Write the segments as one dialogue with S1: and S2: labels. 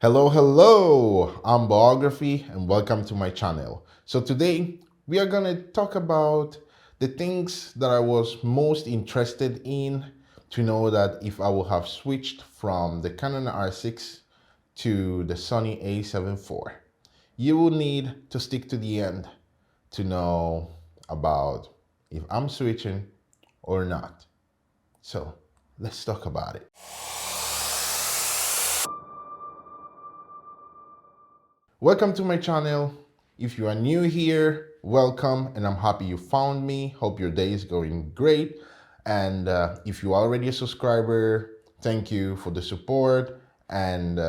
S1: Hello, I'm Biography and welcome to my channel. So today we are going to talk about the things that I was most interested in to know that if I would have switched from the Canon R6 to the Sony A7IV. You will need to stick to the end to know about if I'm switching or not. So let's talk about it. Welcome to my channel. If you are new here, welcome, and I'm happy you found me. Hope your day is going great. And if you are already a subscriber, thank you for the support and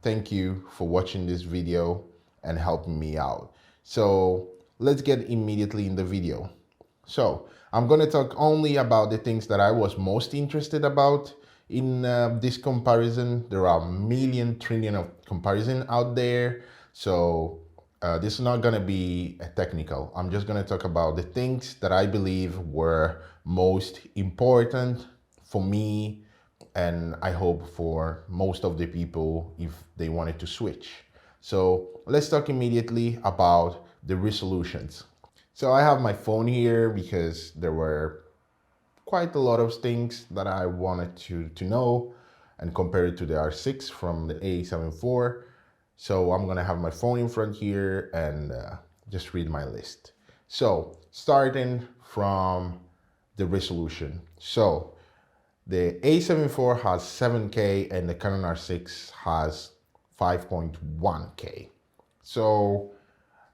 S1: thank you for watching this video and helping me out. So let's get immediately in the video. So I'm going to talk only about the things that I was most interested about in this comparison. There are a million trillion of comparison out there. So this is not going to be technical. I'm just going to talk about the things that I believe were most important for me, and I hope for most of the people if they wanted to switch. So let's talk immediately about the resolutions. So I have my phone here because there were quite a lot of things that I wanted to know and compare it to the R6 from the A7IV. So I'm gonna have my phone in front here and just read my list. So starting from the resolution. So the A7IV has 7K and the Canon R6 has 5.1K. So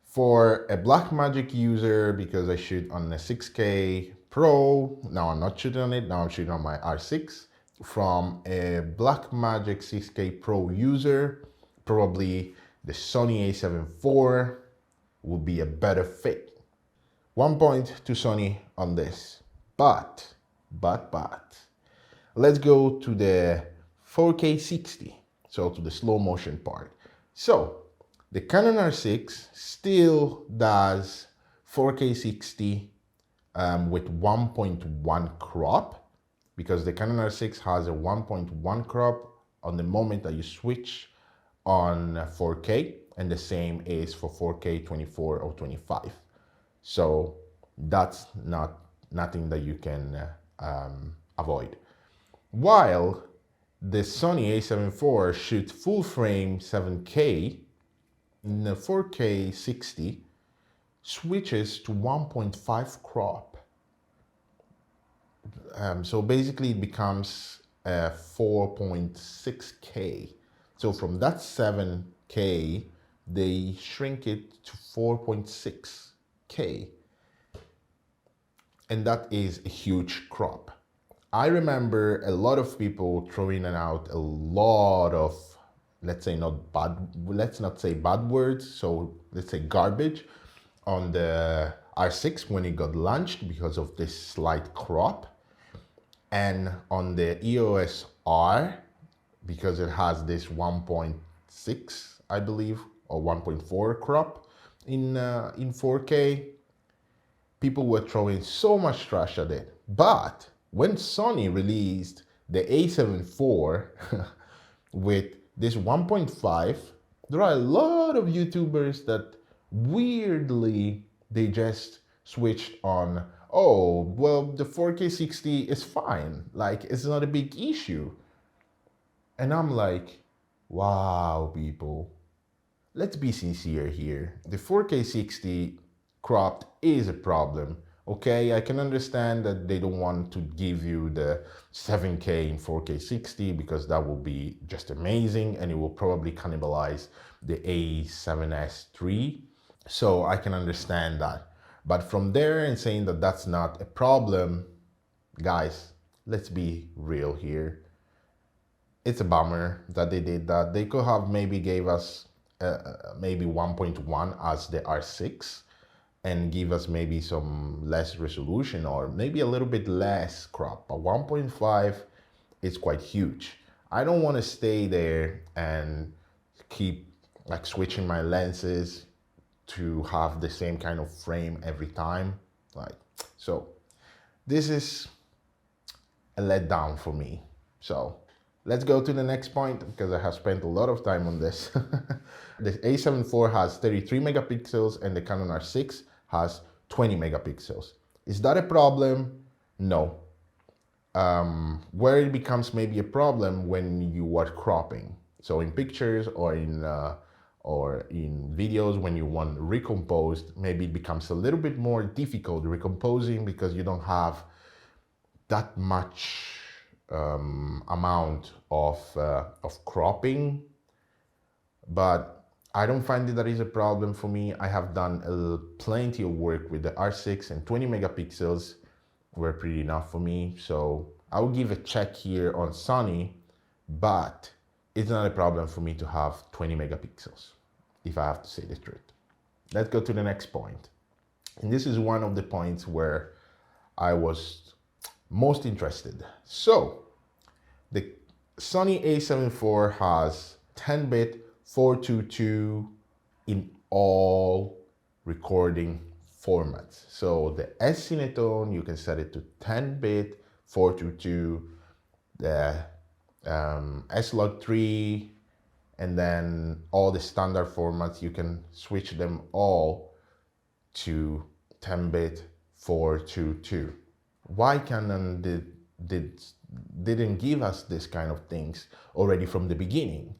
S1: for a Blackmagic user, because I shoot on a 6K Pro, now I'm not shooting on it, now I'm shooting on my R6. From a Blackmagic 6K Pro user, probably the Sony A7IV would be a better fit. 1 point to Sony on this, but, let's go to the 4K 60, so to the slow motion part. So the Canon R6 still does 4K 60 with 1.1 crop, because the Canon R6 has a 1.1 crop on the moment that you switch on 4K, and the same is for 4K 24 or 25. So that's nothing that you can avoid. While the Sony A7IV shoots full frame 7K, in the 4K 60 switches to 1.5 crop. So basically it becomes 4.6K. So from that 7K, they shrink it to 4.6K. And that is a huge crop. I remember a lot of people throwing out a lot of, let's not say bad words, so let's say garbage on the R6 when it got launched because of this slight crop, and on the EOS R because it has this 1.6, I believe, or 1.4 crop in 4K. People were throwing so much trash at it. But when Sony released the A7IV with this 1.5, there are a lot of YouTubers that weirdly, they just switched on, oh, well, the 4K 60 is fine. Like, it's not a big issue. And I'm like, wow, people, let's be sincere here. The 4K 60 cropped is a problem. Okay, I can understand that they don't want to give you the 7K in 4K 60 because that will be just amazing and it will probably cannibalize the A7S III. So I can understand that. But from there and saying that that's not a problem, guys, let's be real here. It's a bummer that they did that. They could have maybe gave us maybe 1.1 as the R6 and give us maybe some less resolution or maybe a little bit less crop. But 1.5 is quite huge. I don't want to stay there and keep like switching my lenses to have the same kind of frame every time. So this is a letdown for me. So Let's go to the next point because I have spent a lot of time on this. The A7 IV has 33 megapixels and the Canon R6 has 20 megapixels. Is that a problem? No. Where it becomes maybe a problem when you are cropping. So in pictures or in videos, when you want recomposed, maybe it becomes a little bit more difficult recomposing because you don't have that much amount of cropping. But I don't find that is a problem for me. I have done plenty of work with the R6 and 20 megapixels were pretty enough for me. So I will give a check here on Sony, but it's not a problem for me to have 20 megapixels, if I have to say the truth. Let's go to the next point. And this is one of the points where I was most interested. So the Sony A7 IV has 10-bit 422 in all recording formats. So the S-Cinetone, you can set it to 10-bit 422, the S-Log3, and then all the standard formats, you can switch them all to 10-bit 422. Why Canon didn't give us this kind of things already from the beginning?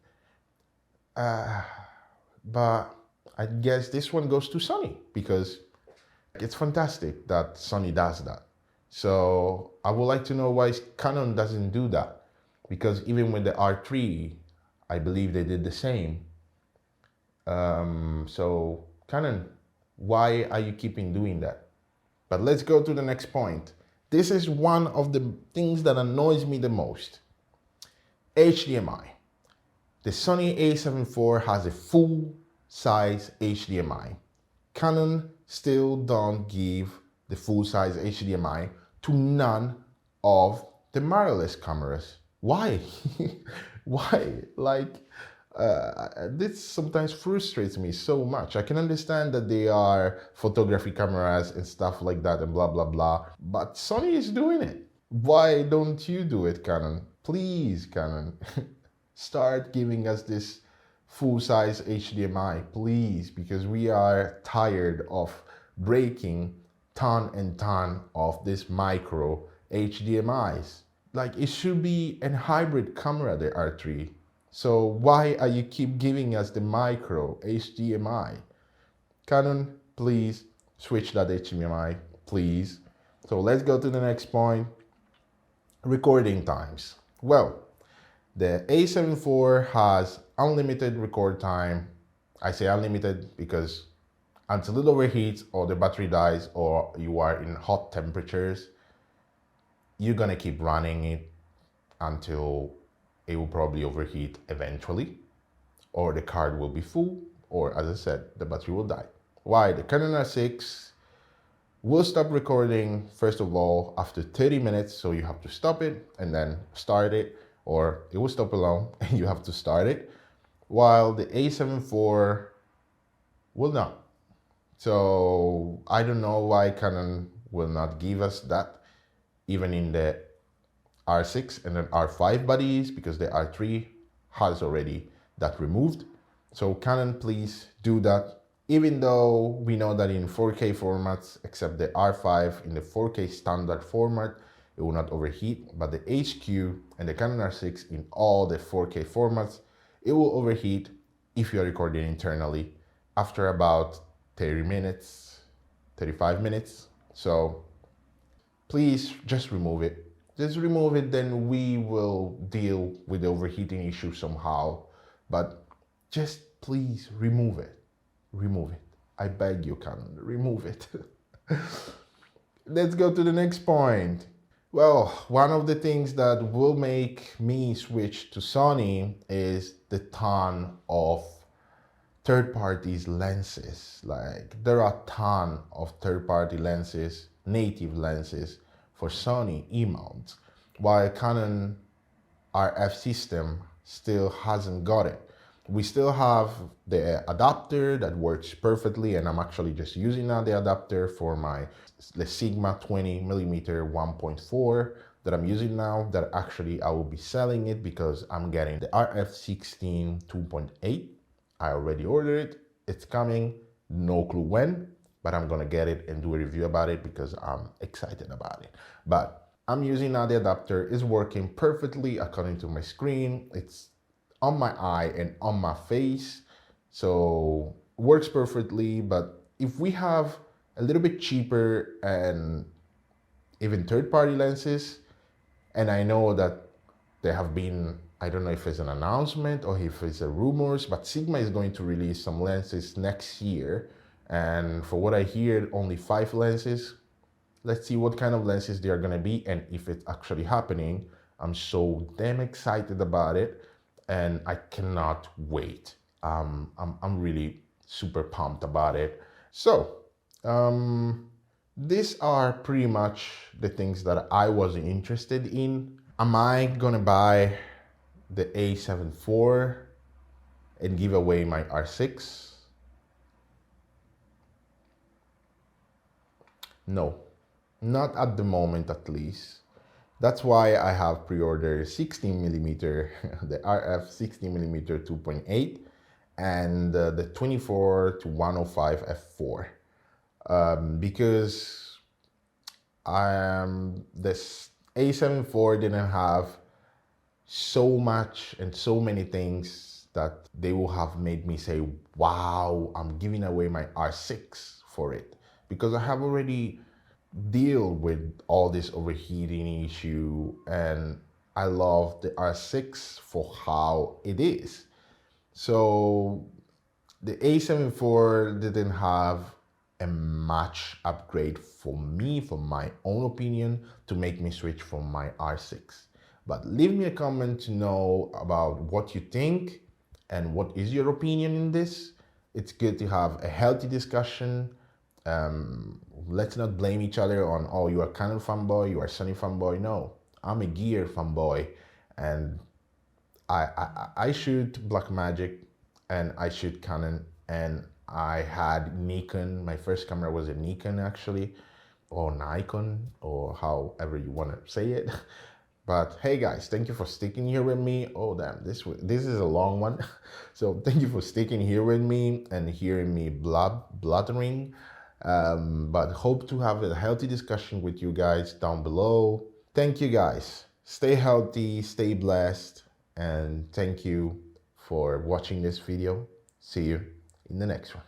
S1: But I guess this one goes to Sony because it's fantastic that Sony does that. So I would like to know why Canon doesn't do that, because even with the R3, I believe they did the same. So Canon, why are you keeping doing that? But let's go to the next point. This is one of the things that annoys me the most. HDMI. The Sony A7 IV has a full-size HDMI. Canon still don't give the full-size HDMI to none of the mirrorless cameras. Why? Why? Like, this sometimes frustrates me so much. I can understand that they are photography cameras and stuff like that and blah, blah, blah. But Sony is doing it. Why don't you do it, Canon? Please, Canon. Start giving us this full-size HDMI, please, because we are tired of breaking ton and ton of this micro HDMIs. Like, it should be a hybrid camera, the R3. So why are you keep giving us the micro HDMI? Canon, please switch that HDMI, please. So let's go to the next point. Recording times. Well, the A7 IV has unlimited record time. I say unlimited because until it overheats or the battery dies or you are in hot temperatures, you're gonna keep running it until it will probably overheat eventually, or the card will be full, or as I said, the battery will die. Why? The Canon R6 will stop recording, first of all, after 30 minutes, so you have to stop it and then start it, or it will stop alone and you have to start it, while the A7 IV will not. So I don't know why Canon will not give us that, even in the R6 and then R5 bodies, because the R3 has already that removed. So Canon, please do that. Even though we know that in 4K formats, except the R5 in the 4K standard format, it will not overheat, but the HQ and the Canon R6 in all the 4K formats, it will overheat if you're recording internally after about 30 minutes, 35 minutes. So please just remove it. Just remove it, then we will deal with the overheating issue somehow. But just please remove it. Remove it. I beg you, Canon, remove it. Let's go to the next point. Well, one of the things that will make me switch to Sony is the ton of third-party lenses. Like, there are a ton of third-party lenses, native lenses for Sony E-mounts, while Canon RF system still hasn't got it. We still have the adapter that works perfectly, and I'm actually just using now the adapter for my the Sigma 20mm 1.4 that I'm using now that actually I will be selling it because I'm getting the RF16 2.8. I already ordered it. It's coming. No clue when, but I'm gonna get it and do a review about it because I'm excited about it. But I'm using now the adapter. It's working perfectly according to my screen. It's on my eye and on my face. So works perfectly. But if we have a little bit cheaper and even third-party lenses, and I know that there have been, I don't know if it's an announcement or if it's a rumors, but Sigma is going to release some lenses next year. And for what I hear, only 5 lenses. Let's see what kind of lenses they are gonna be and if it's actually happening. I'm so damn excited about it and I cannot wait. I'm really super pumped about it. So, these are pretty much the things that I was interested in. Am I gonna buy the A7IV and give away my R6? No, not at the moment at least. That's why I have pre-ordered 16mm, the RF 16mm 2.8 and the 24 to 105 f4 because this A7IV didn't have so much and so many things that they will have made me say, wow, I'm giving away my R6 for it, because I have already deal with all this overheating issue and I love the R6 for how it is. So the A7IV didn't have a much upgrade for me, for my own opinion, to make me switch from my R6. But leave me a comment to know about what you think and what is your opinion in this. It's good to have a healthy discussion. Let's not blame each other on, oh, you are Canon fanboy, you are Sony fanboy. No, I'm a gear fanboy and I shoot Blackmagic and I shoot Canon, and I had Nikon. My first camera was a Nikon actually, or Nikon, or however you want to say it. But hey guys, thank you for sticking here with me. Oh damn, this is a long one. So thank you for sticking here with me and hearing me bluttering. But hope to have a healthy discussion with you guys down below. Thank you guys. Stay healthy, stay blessed, and thank you for watching this video. See you in the next one.